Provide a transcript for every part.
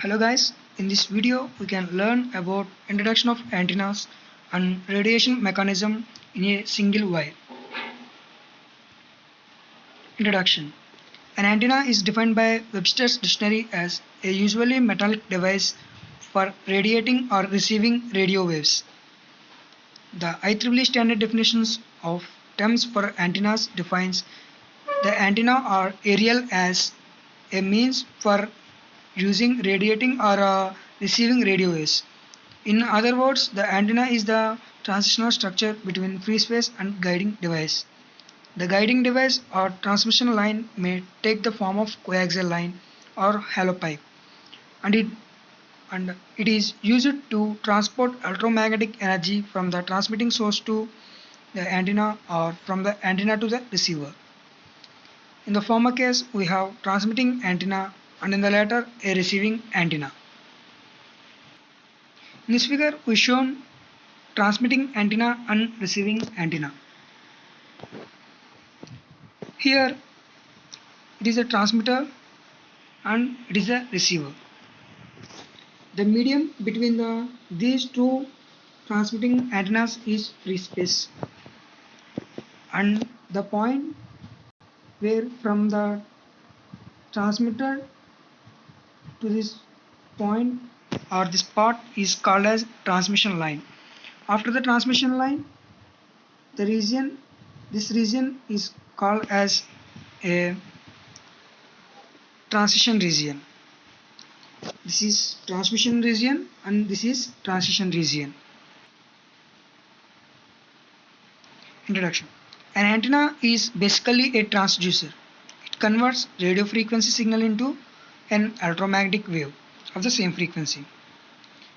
Hello guys, in this video we can learn about introduction of antennas and radiation mechanism in a single wire. Introduction. An antenna is defined by Webster's dictionary as a usually metallic device for radiating or receiving radio waves. The IEEE standard definitions of terms for antennas defines the antenna or aerial as a means for using radiating or receiving radio waves. In other words, the antenna is the transitional structure between free space and guiding device. The guiding device or transmission line may take the form of coaxial line or hollow pipe, and it is used to transport electromagnetic energy from the transmitting source to the antenna or from the antenna to the receiver. In the former case, we have transmitting antenna and in the latter a receiving antenna. In this figure, we shown transmitting antenna and receiving antenna. Here it is a transmitter and it is a receiver. The medium between these two transmitting antennas is free space, and the point where from the transmitter to this point or this part is called as transmission line. After the transmission line, this region is called as a transition region. This is transmission region and this is transition region. Introduction. An antenna is basically a transducer. It converts radio frequency signal into an electromagnetic wave of the same frequency.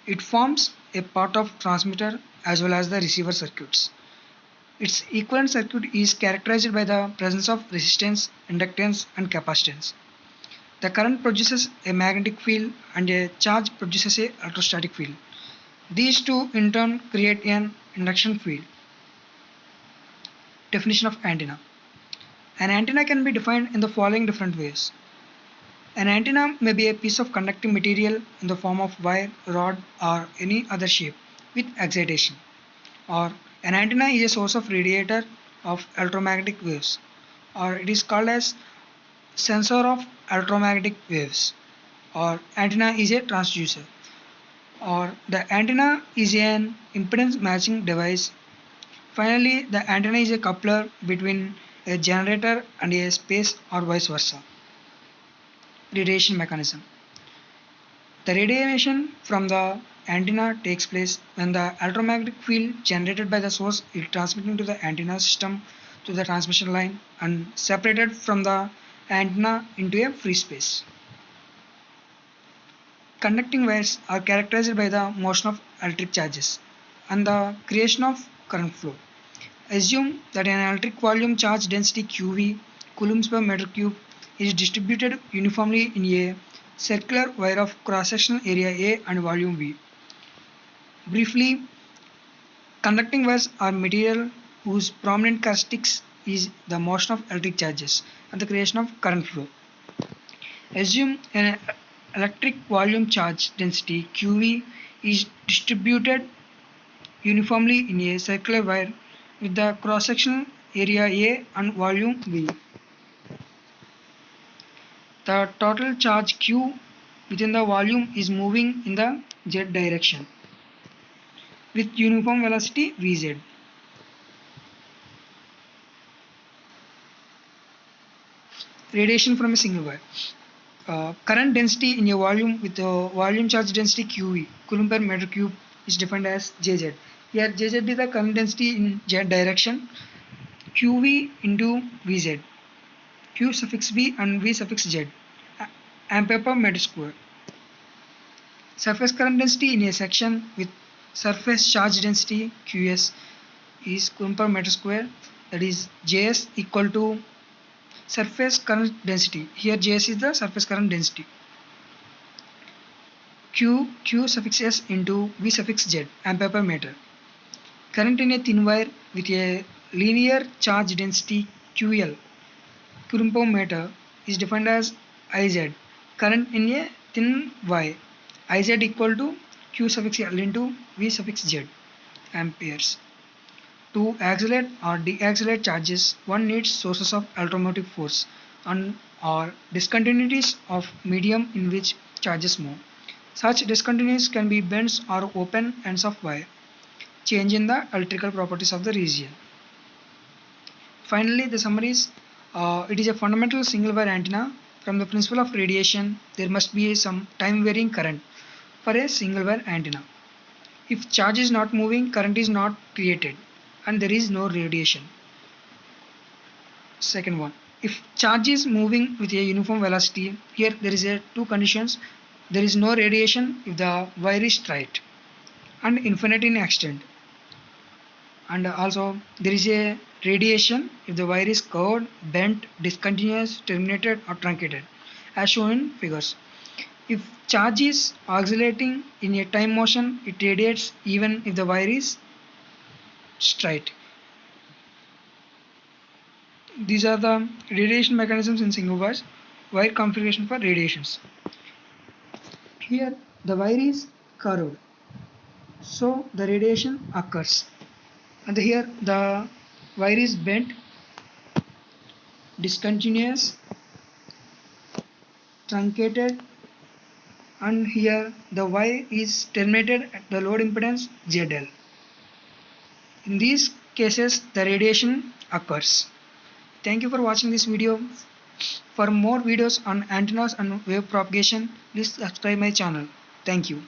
It forms a part of transmitter as well as the receiver circuits. Its equivalent circuit is characterized by the presence of resistance, inductance and capacitance. The current produces a magnetic field and a charge produces an electrostatic field. These two in turn create an induction field. Definition of antenna. An antenna can be defined in the following different ways. An antenna may be a piece of conducting material in the form of wire, rod or any other shape with excitation. Or an antenna is a source of radiator of electromagnetic waves, or it is called as sensor of electromagnetic waves, or antenna is a transducer, or the antenna is an impedance matching device. Finally, the antenna is a coupler between a generator and a space or vice versa. Radiation mechanism. The radiation from the antenna takes place when the electromagnetic field generated by the source is transmitting to the antenna system to the transmission line and separated from the antenna into a free space. Conducting wires are characterized by the motion of electric charges and the creation of current flow. Assume that an electric volume charge density QV coulombs per meter cube is distributed uniformly in a circular wire of cross-sectional area A and volume V. Briefly, conducting wires are material whose prominent characteristics is the motion of electric charges and the creation of current flow. Assume an electric volume charge density QV is distributed uniformly in a circular wire with the cross-sectional area A and volume V. The total charge Q within the volume is moving in the Z direction with uniform velocity Vz. Radiation from a single wire. Current density in a volume with a volume charge density QV, coulomb per meter cube, is defined as Jz. Here Jz is the current density in Z direction, QV into Vz, Q suffix V and V suffix Z, ampere per meter square. Surface current density in a section with surface charge density Qs is coulomb per meter square, that is Js equal to surface current density. Here Js is the surface current density, Q suffix S into V suffix Z, ampere per meter. Current in a thin wire with a linear charge density QL, coulomb per meter, is defined as Iz. Current in a thin wire Iz equal to Q suffix L into V suffix Z amperes. To accelerate or deaccelerate charges, one needs sources of electromotive force and or discontinuities of medium in which charges move. Such discontinuities can be bends or open ends of wire, changing the electrical properties of the region. Finally, the summary is it is a fundamental single wire antenna. From the principle of radiation, there must be some time varying current for a single wire antenna. If charge is not moving, current is not created and there is no radiation. Second one, if charge is moving with a uniform velocity, here there is a two conditions. There is no radiation if the wire is straight and infinite in extent, and also there is a radiation if the wire is curved, bent, discontinuous, terminated or truncated as shown in figures. If charge is oscillating in a time motion, it radiates even if the wire is straight. These are the radiation mechanisms in single wire configuration for radiations. Here the wire is curved, so the radiation occurs, and here the wire is bent, discontinuous, truncated, and here the wire is terminated at the load impedance ZL. In these cases the radiation occurs. Thank you for watching this video. For more videos on antennas and wave propagation, please subscribe my channel. Thank you.